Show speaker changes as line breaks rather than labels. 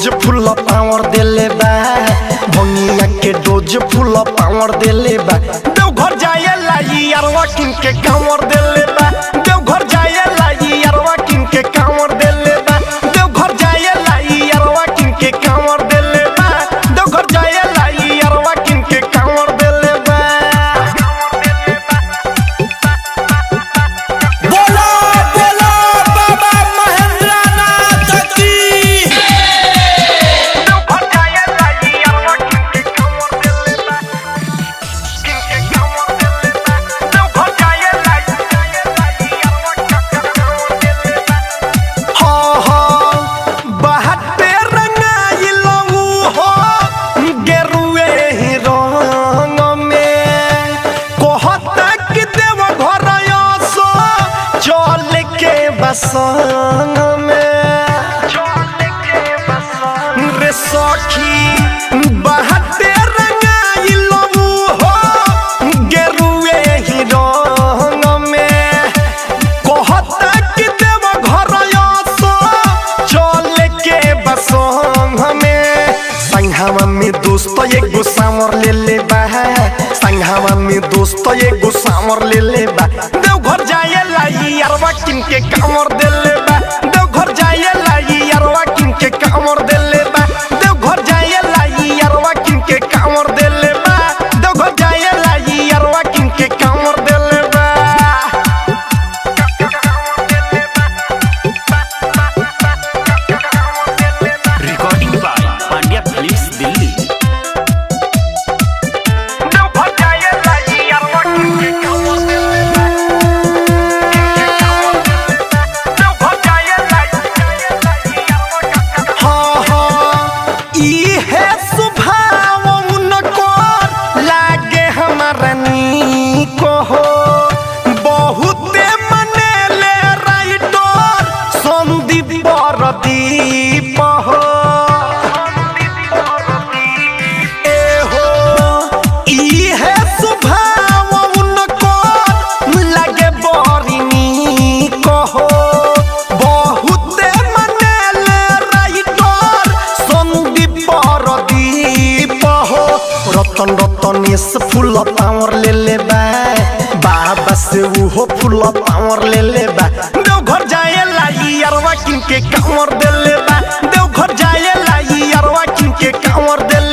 Dose फुल power देले बा भंगिया के डोज फुल पावर देले बा देवघर जाए लाई यारवा किन के कांवर देले बा देवघर जाए लाई यारवा किन के कांवर देले बा देवघर जाए लाई यारवा किन के कांवर देले बा देवघर जाए लाई यारवा किन के कांवर देले बा
बोलो बोलो बाबा महेंद्रनाथ की
देवघर जाए लाई यारवा किन के कांवर देले बा किन के कांवर देले बा देवघर जाए लाई यारवा किन के कांवर देले बा हो हो बहते रंगाइलो हो गेरुए ही रंग में कहता कि देवघर आसो चल के बसंग में रे सखी बहते रंगाइलो हो गेरुए ही रंग में कहता कि देवघर आसो चल के बसंग में संघवा में दोस्त एगो सावर ले ले बा संघवा में दोस्त एगो सावर ले ले बा देवघर जाए लाई यारवा किन के कांवर देले बा देवघर जाए लाई यारवा किन के कांवर देले बा देवघर जाए लाई यारवा किन के कांवर देले बा देवघर जाए लाई यारवा किन के कांवर देले बा
recording by Pandya films Delhi.
Deoghar जाए लाई यारवा किन के कांवर देले बा देवघर जाए लाई यारवा हाँ हाँ इहे स्वभाव उनको लागे हमारा नीक हो बहुते मनेले राइटर संदीप परदीप हो ए हो इहे स्वभाव उनको लागे बड़ी नीक हो बहुते मनेले राइटर संदीप परदीप हो रतन रतनेश फूल पावर ले ले बा बाबा से उहो फूल पावर ले ले बा देवघर जाए लाई यारवा किन के कांवर देले बा देवघर जाए लाई यारवा किन के कांवर देले